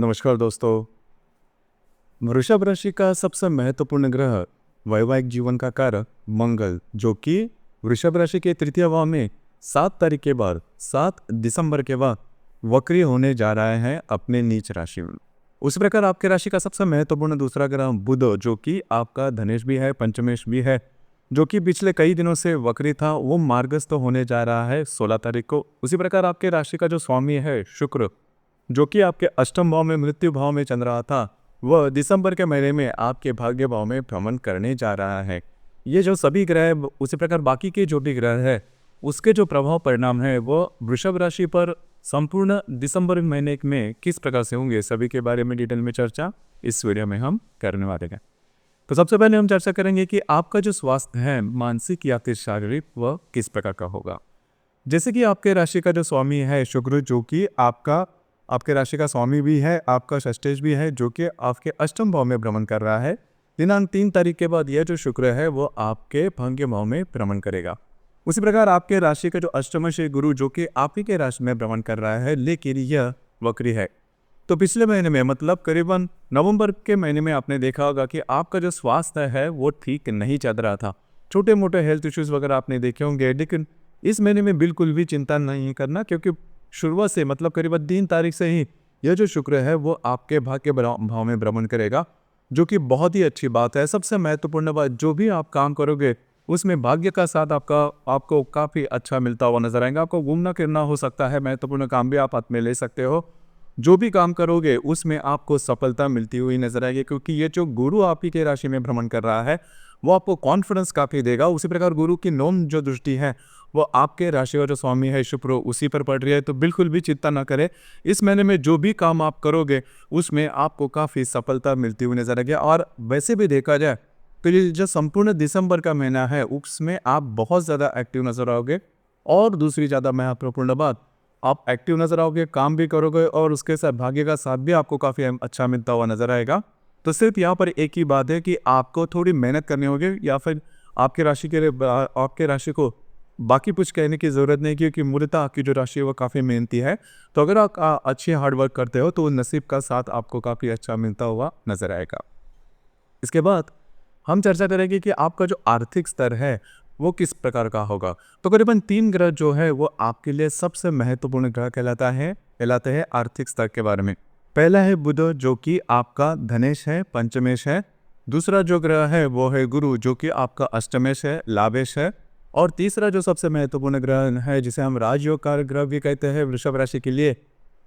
नमस्कार दोस्तों। वृषभ राशि का सबसे महत्वपूर्ण ग्रह वैवाहिक जीवन का कारक मंगल, जो कि वृषभ राशि के तृतीय भाव में 7 तारीख के बाद 7 दिसंबर के बाद वक्री होने जा रहा है अपने नीच राशि में। उसी प्रकार आपके राशि का सबसे महत्वपूर्ण दूसरा ग्रह बुध, जो कि आपका धनेश भी है, पंचमेश भी है, जो कि पिछले कई दिनों से वक्री था, वो मार्गस्थ होने जा रहा है 16 तारीख को। उसी प्रकार आपके राशि का जो स्वामी है शुक्र, जो कि आपके अष्टम भाव में मृत्यु भाव में चल रहा था, वह दिसंबर के महीने में आपके भाग्य भाव में भ्रमण करने जा रहा है। ये जो सभी ग्रह है, उसी प्रकार बाकी के जो भी ग्रह है, उसके जो प्रभाव परिणाम है वो वृषभ राशि पर संपूर्ण दिसंबर महीने में किस प्रकार से होंगे, सभी के बारे में डिटेल में चर्चा इस वीडियो में हम करने वाले हैं। तो सबसे पहले हम चर्चा करेंगे कि आपका जो स्वास्थ्य है, मानसिक या फिर शारीरिक, वह किस प्रकार का होगा। जैसे कि आपके राशि का जो स्वामी है शुक्र, जो कि आपके राशि का स्वामी भी है, आपका षष्ठेश भी है, जो कि आपके अष्टम भाव में भ्रमण कर रहा है। दिनांक 3 तारीख के बाद यह जो शुक्र है वो आपके भाग्य भाव में भ्रमण करेगा। उसी प्रकार आपके राशि का जो अष्टमश गुरु, जो कि आप ही के राशि में भ्रमण कर रहा है, लेकिन यह वक्री है। तो पिछले महीने में, मतलब करीबन नवंबर के महीने में आपने देखा होगा कि आपका जो स्वास्थ्य है वो ठीक नहीं चल रहा था। छोटे मोटे हेल्थ इश्यूज वगैरह आपने देखे होंगे, लेकिन इस महीने में बिल्कुल भी चिंता नहीं करना, क्योंकि शुरुआत से, मतलब करीबन 3 तारीख से ही यह जो शुक्र है वो आपके भाग्य भाव में भ्रमण करेगा, जो कि बहुत ही अच्छी बात है। सबसे महत्वपूर्ण बात, जो भी आप काम करोगे उसमें भाग्य का साथ आपको काफ़ी अच्छा मिलता हुआ नजर आएगा। आपको घूमना फिरना हो सकता है, महत्वपूर्ण काम भी आप हाथ में ले सकते हो। जो भी काम करोगे उसमें आपको सफलता मिलती हुई नजर आएगी, क्योंकि ये जो गुरु आप ही के राशि में भ्रमण कर रहा है वो आपको कॉन्फिडेंस काफ़ी देगा। उसी प्रकार गुरु की नौम जो दृष्टि है वो आपके राशि का जो स्वामी है शुक्र, उसी पर पड़ रही है। तो बिल्कुल भी चिंता ना करें, इस महीने में जो भी काम आप करोगे उसमें आपको काफ़ी सफलता मिलती हुई नजर आएगी। और वैसे भी देखा जाए तो ये जो संपूर्ण दिसंबर का महीना है उसमें आप बहुत ज़्यादा एक्टिव नजर आओगे। और दूसरी ज़्यादा महत्वपूर्ण बात, आप एक्टिव नजर आओगे, काम भी करोगे, और उसके साथ भाग्य का साथ भी आपको काफ़ी अच्छा मिलता हुआ नजर आएगा। तो सिर्फ यहाँ पर एक ही बात है कि आपको थोड़ी मेहनत करनी होगी, या फिर आपके राशि को बाकी कुछ कहने की ज़रूरत नहीं, क्योंकि मूलतः आपकी जो राशि है वो काफ़ी मेहनती है। तो अगर आप अच्छी हार्ड वर्क करते हो तो नसीब का साथ आपको काफ़ी अच्छा मिलता हुआ नजर आएगा। इसके बाद हम चर्चा करेंगे कि आपका जो आर्थिक स्तर है वो किस प्रकार का होगा। तो करीबन 3 ग्रह जो है वो आपके लिए सबसे महत्वपूर्ण ग्रह कहलाते हैं आर्थिक स्तर के बारे में। पहला है बुध, जो कि आपका धनेश है, पंचमेश है। दूसरा जो ग्रह है वो है गुरु, जो कि आपका अष्टमेश है, लाभेश है। और तीसरा जो सबसे महत्वपूर्ण ग्रह है, जिसे हम राजयोग कारक ग्रह भी कहते हैं वृषभ राशि के लिए,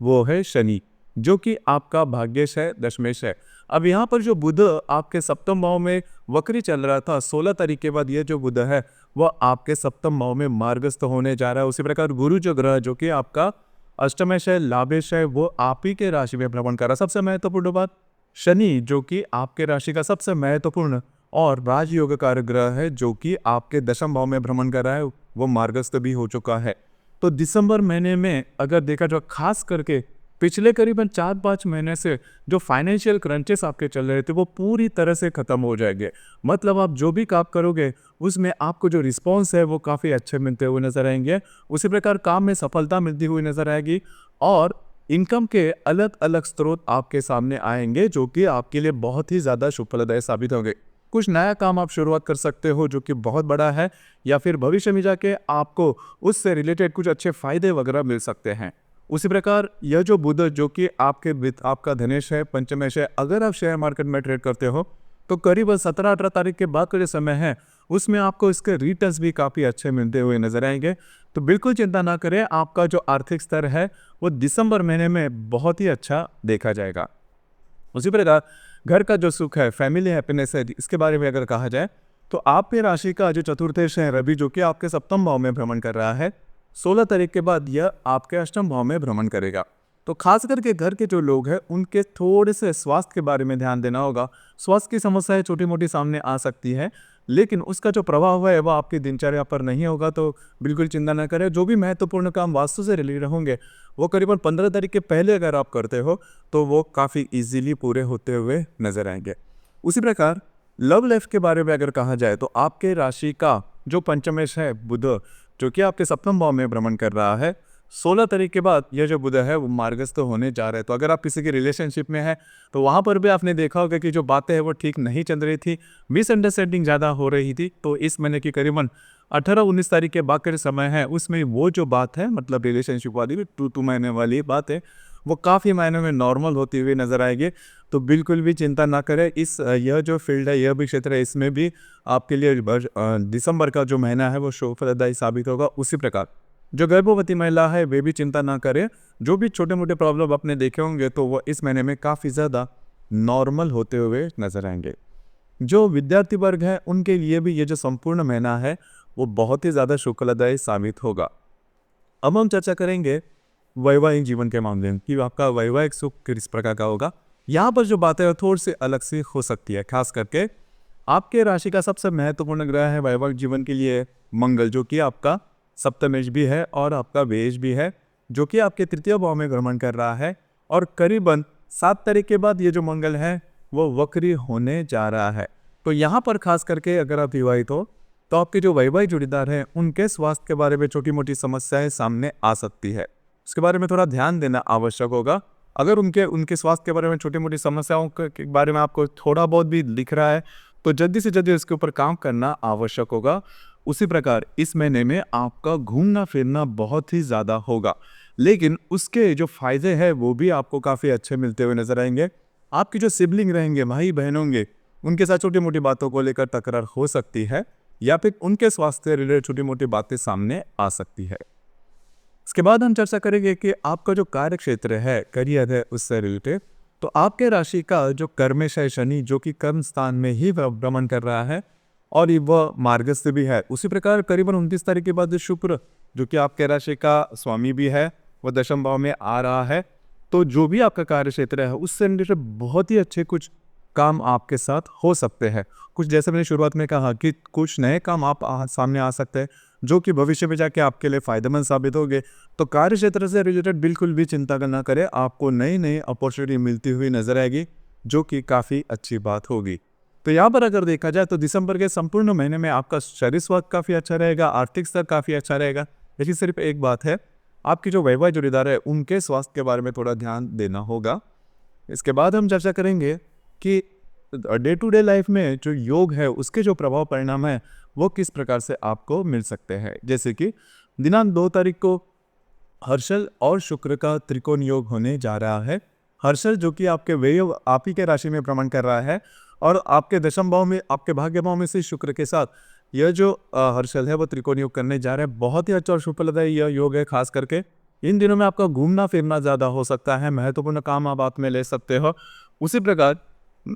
वो है शनि, जो कि आपका भाग्येश है, दशमेश है। अब यहाँ पर जो बुध आपके सप्तम भाव में वक्री चल रहा था, 16 तारीख के बाद ये जो बुध है वह आपके सप्तम भाव में मार्गस्थ होने जा रहा है। उसी प्रकार गुरु जो ग्रह, जो कि आपका अष्टमेश है, लाभेश है, वो आप ही के राशि में भ्रमण कर रहा है। सबसे महत्वपूर्ण बात, शनि जो कि आपके राशि का सबसे महत्वपूर्ण और राजयोग कारक ग्रह है, जो कि आपके दशम भाव में भ्रमण कर रहा है, वो मार्गस्थ भी हो चुका है। तो दिसंबर महीने में अगर देखा जाए, खास करके पिछले करीबन 4-5 महीने से जो फाइनेंशियल क्रंचेस आपके चल रहे थे वो पूरी तरह से खत्म हो जाएंगे। मतलब आप जो भी काम करोगे उसमें आपको जो रिस्पॉन्स है वो काफ़ी अच्छे मिलते हुए नजर आएंगे। उसी प्रकार काम में सफलता मिलती हुई नजर आएगी, और इनकम के अलग अलग स्रोत आपके सामने आएंगे, जो कि आपके लिए बहुत ही ज़्यादा शुभफलदायी साबित होंगे। कुछ नया काम आप शुरुआत कर सकते हो जो कि बहुत बड़ा है, या फिर भविष्य में जाके आपको उससे रिलेटेड कुछ अच्छे फायदे वगैरह मिल सकते हैं। उसी प्रकार यह जो बुध, जो कि आपका धनेश है, पंचमेश है, अगर आप शेयर मार्केट में ट्रेड करते हो तो करीब 17-18 तारीख के बाद का जो समय है उसमें आपको इसके रिटर्न्स भी काफ़ी अच्छे मिलते हुए नजर आएंगे। तो बिल्कुल चिंता ना करें, आपका जो आर्थिक स्तर है वो दिसंबर महीने में बहुत ही अच्छा देखा जाएगा। उसी प्रकार घर का जो सुख है, फैमिली हैप्पीनेस है, इसके बारे में अगर कहा जाए तो आपके राशि का जो चतुर्थेश है रवि, जो कि आपके सप्तम भाव में भ्रमण कर रहा है, 16 तारीख के बाद यह आपके अष्टम भाव में भ्रमण करेगा। तो खास करके घर के जो लोग हैं उनके थोड़े से स्वास्थ्य के बारे में ध्यान देना होगा। स्वास्थ्य की समस्याएं छोटी मोटी सामने आ सकती है, लेकिन उसका जो प्रभाव है वह आपकी दिनचर्या पर नहीं होगा। तो बिल्कुल चिंता न करें। जो भी महत्वपूर्ण काम वास्तु से रिलेटेड होंगे वो करीबन 15 तारीख के पहले अगर आप करते हो तो वो काफ़ी इजीली पूरे होते हुए नजर आएंगे। उसी प्रकार लव लाइफ के बारे में अगर कहा जाए तो आपके राशि का जो पंचमेश है बुध, जो कि आपके सप्तम भाव में भ्रमण कर रहा है, 16 तारीख के बाद यह जो बुध है वो मार्गस्थ होने जा रहे हैं। तो अगर आप किसी की रिलेशनशिप में हैं तो वहाँ पर भी आपने देखा होगा कि जो बातें हैं वो ठीक नहीं चल रही थी, मिसअंडरस्टैंडिंग ज़्यादा हो रही थी। तो इस महीने की करीबन 18-19 तारीख के बाद का समय है, उसमें वो जो बात है मतलब रिलेशनशिप वाली 2 महीने वाली बात है, वो काफ़ी मायनों में नॉर्मल होती हुई नज़र आएगी। तो बिल्कुल भी चिंता ना करें। यह जो फील्ड है, यह भी क्षेत्र है, इसमें भी आपके लिए दिसंबर का जो महीना है वो फलदायी साबित होगा। उसी प्रकार जो गर्भवती महिला है वे भी चिंता ना करें। जो भी छोटे मोटे प्रॉब्लम आपने देखे होंगे तो वो इस महीने में काफ़ी ज़्यादा नॉर्मल होते हुए नजर आएंगे। जो विद्यार्थी वर्ग है उनके लिए भी ये जो संपूर्ण महीना है वो बहुत ही ज़्यादा शुक्लदायी साबित होगा। अब हम चर्चा करेंगे वैवाहिक जीवन के मामले में कि आपका वैवाहिक सुख किस प्रकार का होगा। यहाँ पर जो बातें हैं थोड़ी सी अलग सी हो सकती है, खास करके आपके राशि का सबसे महत्वपूर्ण ग्रह है वैवाहिक जीवन के लिए मंगल, जो कि आपका सप्तमेश भी है और आपका व्यय भी है, जो कि आपके तृतीय भाव में भ्रमण कर रहा है। और करीबन 7 तारीख के बाद ये जो मंगल है वो वक्री होने जा रहा है। तो यहाँ पर खास करके अगर आप विवाहित हो तो आपके जो वैवाहिक जोड़ीदार हैं उनके स्वास्थ्य के बारे में छोटी मोटी समस्याएं सामने आ सकती है, उसके बारे में थोड़ा ध्यान देना आवश्यक होगा। अगर उनके स्वास्थ्य के बारे में छोटी मोटी समस्याओं के बारे में आपको थोड़ा बहुत भी दिख रहा है तो जल्दी से जल्दी उसके ऊपर काम करना आवश्यक होगा। उसी प्रकार इस महीने में आपका घूमना फिरना बहुत ही ज़्यादा होगा, लेकिन उसके जो फायदे हैं वो भी आपको काफ़ी अच्छे मिलते हुए नजर आएंगे। आपकी जो सिबलिंग रहेंगे, भाई बहन होंगे, उनके साथ छोटी मोटी बातों को लेकर तकरार हो सकती है या फिर उनके स्वास्थ्य से रिलेटेड छोटी मोटी बातें सामने आ सकती है। इसके बाद हम चर्चा करेंगे कि आपका जो कार्य क्षेत्र है, करियर है, उससे रिलेटेड। तो आपके राशि का जो कर्मेश है शनि, जो कि कर्म स्थान में ही भ्रमण कर रहा है और ये वह मार्गस्थ भी है। उसी प्रकार करीबन 29 तारीख के बाद शुक्र, जो कि आपके राशि का स्वामी भी है, वह दशम भाव में आ रहा है। तो जो भी आपका कार्य क्षेत्र है उससे रिलेटेड बहुत ही अच्छे कुछ काम आपके साथ हो सकते हैं। कुछ जैसे मैंने शुरुआत में कहा कि कुछ नए काम सामने आ सकते हैं जो कि भविष्य में जाके आपके लिए फायदेमंद साबित होंगे। तो कार्य क्षेत्र से रिलेटेड बिल्कुल भी चिंता ना करें, आपको नई नई अपॉर्चुनिटी मिलती हुई नजर आएगी, जो कि काफ़ी अच्छी बात होगी। तो यहाँ पर अगर देखा जाए तो दिसंबर के संपूर्ण महीने में आपका शरीर स्वास्थ्य काफ़ी अच्छा रहेगा, आर्थिक स्तर काफ़ी अच्छा रहेगा। लेकिन सिर्फ एक बात है, आपकी जो वैवाहिक जोड़ीदार है उनके स्वास्थ्य के बारे में थोड़ा ध्यान देना होगा। इसके बाद हम चर्चा करेंगे कि डे टू डे लाइफ में जो योग है उसके जो प्रभाव परिणाम है वो किस प्रकार से आपको मिल सकते हैं। जैसे कि दिनांक 2 तारीख को हर्षल और शुक्र का त्रिकोण योग होने जा रहा है। हर्षल जो कि आपके व्यय आप ही के राशि में भ्रमण कर रहा है और आपके दशम भाव में, आपके भाग्य भाव में से शुक्र के साथ यह जो हर्षल है वो त्रिकोण योग करने जा रहे हैं। बहुत ही अच्छा और शुभफलदायी यह योग है। खास करके इन दिनों में आपका घूमना फिरना ज़्यादा हो सकता है, महत्वपूर्ण काम आप हाथ में ले सकते हो। उसी प्रकार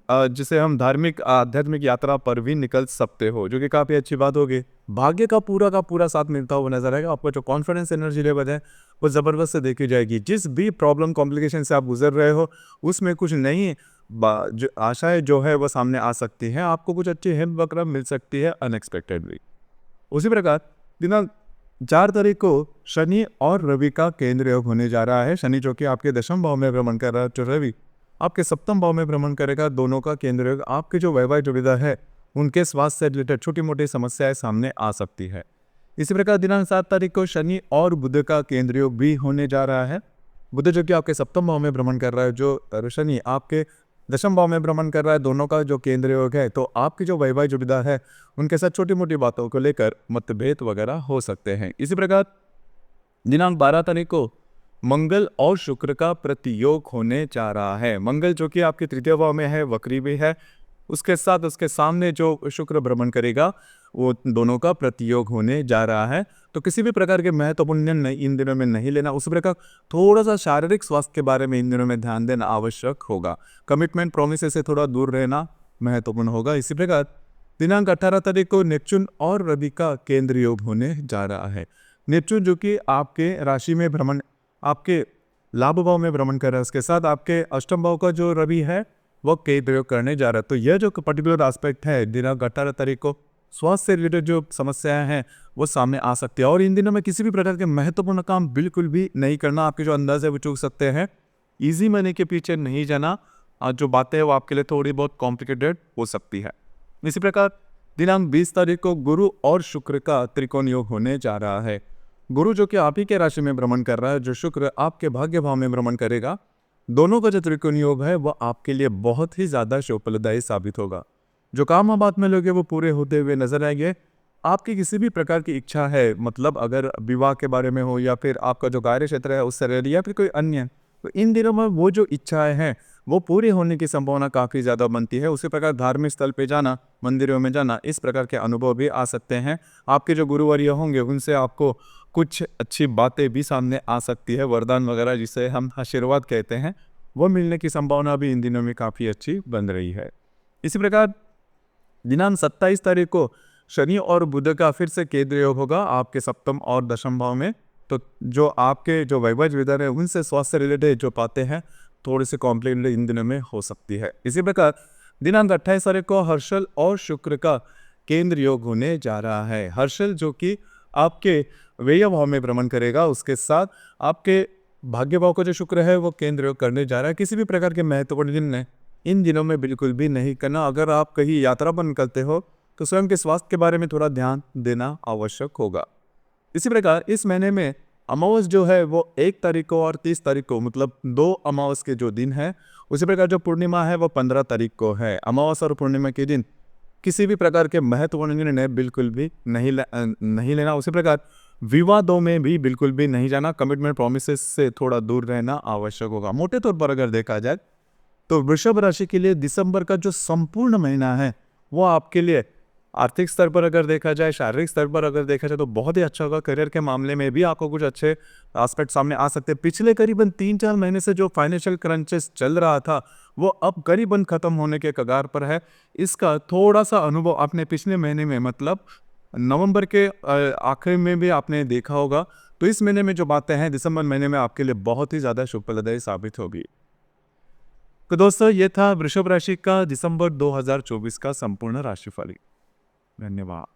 जिसे हम धार्मिक आध्यात्मिक यात्रा पर भी निकल सकते हो, जो कि काफ़ी अच्छी बात होगी। भाग्य का पूरा साथ मिलता हुआ नजर आएगा। आपका जो कॉन्फिडेंस एनर्जी लेवल है वो ज़बरदस्त से देखी जाएगी। जिस भी प्रॉब्लम कॉम्प्लिकेशन से आप गुजर रहे हो उसमें कुछ नई जो आशाएं जो है वो सामने आ सकती हैं। आपको कुछ अच्छी हेल्प वगैरह मिल सकती है अनएक्सपेक्टेडली। उसी प्रकार दिनांक 4 तारीख को शनि और रवि का केंद्र योग होने जा रहा है। शनि जो कि आपके दशम भाव में भ्रमण कर रहा है, तो रवि आपके सप्तम भाव में भ्रमण करेगा। दोनों का केंद्र योग आपके जो वैवाहिक जोड़ीदार है उनके स्वास्थ्य से रिलेटेड छोटी मोटी समस्याएं सामने आ सकती है। इसी प्रकार दिनांक 7 तारीख को शनि और बुध का केंद्र योग भी होने जा रहा है। बुध जो कि आपके सप्तम भाव में भ्रमण कर रहा है, जो शनि आपके दशम भाव में भ्रमण कर रहा है, दोनों का जो केंद्र योग है। तो आपकी जो वैवाहिक जोड़ीदार है उनके साथ छोटी मोटी बातों को लेकर मतभेद वगैरह हो सकते हैं। इसी प्रकार दिनांक 12 तारीख को मंगल और शुक्र का प्रतियोग होने जा रहा है। मंगल जो कि आपके तृतीय भाव में है, वक्री भी है, उसके साथ उसके सामने जो शुक्र भ्रमण करेगा वो दोनों का प्रतियोग होने जा रहा है। तो किसी भी प्रकार के महत्वपूर्ण निर्णय इन दिनों में नहीं लेना। उसी प्रकार थोड़ा सा शारीरिक स्वास्थ्य के बारे में इन दिनों में ध्यान देना आवश्यक होगा। कमिटमेंट प्रोमिस से थोड़ा दूर रहना महत्वपूर्ण होगा। इसी प्रकार दिनांक 18 तारीख को नेपच्यून और रवि का केंद्र योग होने जा रहा है। नेपच्यून जो कि आपके राशि में भ्रमण, आपके लाभ भाव में भ्रमण कर रहा है, उसके साथ आपके अष्टम भाव का जो रवि है वो केंद्र योग करने जा रहा है। तो यह जो पर्टिकुलर एस्पेक्ट है दिनांक 18 तारीख को स्वास्थ्य से रिलेटेड जो समस्याएं हैं वो सामने आ सकती है। और इन दिनों में किसी भी प्रकार के महत्वपूर्ण काम बिल्कुल भी नहीं करना। आपके जो अंदाज है वो चूक सकते हैं। इजी मनी के पीछे नहीं जाना। जो बातें हैं वो आपके लिए थोड़ी बहुत कॉम्प्लिकेटेड हो सकती है। इसी प्रकार दिनांक 20 तारीख को गुरु और शुक्र का त्रिकोण योग होने जा रहा है। गुरु जो कि आप ही के राशि में भ्रमण कर रहा है, जो शुक्र आपके भाग्य भाव में भ्रमण करेगा, दोनों का जो त्रिकोण योग है वह आपके लिए बहुत ही ज़्यादा शुभफलदायी साबित होगा। जो काम आप हाथ में लोगे वो पूरे होते हुए नजर आएंगे। आपकी किसी भी प्रकार की इच्छा है, मतलब अगर विवाह के बारे में हो या फिर आपका जो कार्य क्षेत्र है उससे रिलेटेड या फिर कोई अन्य, तो इन दिनों में वो जो इच्छाएं हैं वो पूरी होने की संभावना काफ़ी ज़्यादा बनती है। उसी प्रकार धार्मिक स्थल पे जाना, मंदिरों में जाना, इस प्रकार के अनुभव भी आ सकते हैं। आपके जो गुरुवर्य होंगे उनसे आपको कुछ अच्छी बातें भी सामने आ सकती है, वरदान वगैरह जिसे हम आशीर्वाद कहते हैं, वो मिलने की संभावना भी इन दिनों में काफ़ी अच्छी बन रही है। इसी प्रकार दिनांक 27 तारीख को शनि और बुध का फिर से केंद्र योग होगा आपके सप्तम और दशम भाव में। तो जो आपके जो वैवाहिक विधान है उनसे स्वास्थ्य रिलेटेड जो बातें हैं थोड़ी सी कॉम्प्लिकेटेड इन दिनों में हो सकती है। इसी प्रकार दिनांक 28 तारीख को हर्षल और शुक्र का केंद्र योग होने जा रहा है। हर्षल जो कि आपके व्यय भाव में भ्रमण करेगा, उसके साथ आपके भाग्य भाव को जो शुक्र है वो केंद्र योग करने जा रहा है। किसी भी प्रकार के महत्वपूर्ण निर्णय इन दिनों में बिल्कुल भी नहीं करना। अगर आप कहीं यात्रा पर निकलते हो तो स्वयं के स्वास्थ्य के बारे में थोड़ा ध्यान देना आवश्यक होगा। इसी प्रकार इस महीने में अमावस जो है वो 1 तारीख को और 30 तारीख को, मतलब 2 अमावस के जो दिन है। उसी प्रकार जो पूर्णिमा है वो 15 तारीख को है। अमावस और पूर्णिमा के दिन किसी भी प्रकार के महत्वपूर्ण निर्णय बिल्कुल भी नहीं लेना। उसी प्रकार विवादों में भी बिल्कुल भी नहीं जाना। कमिटमेंट प्रोमिसेस से थोड़ा दूर रहना आवश्यक होगा। मोटे तौर पर अगर देखा जाए तो वृषभ राशि के लिए दिसंबर का जो संपूर्ण महीना है वो आपके लिए आर्थिक स्तर पर अगर देखा जाए, शारीरिक स्तर पर अगर देखा जाए तो बहुत ही अच्छा होगा। करियर के मामले में भी आपको कुछ अच्छे एस्पेक्ट सामने आ सकते हैं। पिछले करीबन 3-4 महीने से जो फाइनेंशियल क्रंचेस चल रहा था वो अब करीबन खत्म होने के कगार पर है। इसका थोड़ा सा अनुभव आपने पिछले महीने में, मतलब नवंबर के आखिर में भी आपने देखा होगा। तो इस महीने में जो बातें हैं दिसंबर महीने में आपके लिए बहुत ही ज़्यादा शुभफलदायी साबित होगी। तो दोस्तों ये था वृषभ राशि का दिसंबर 2024 का संपूर्ण राशिफल। धन्यवाद।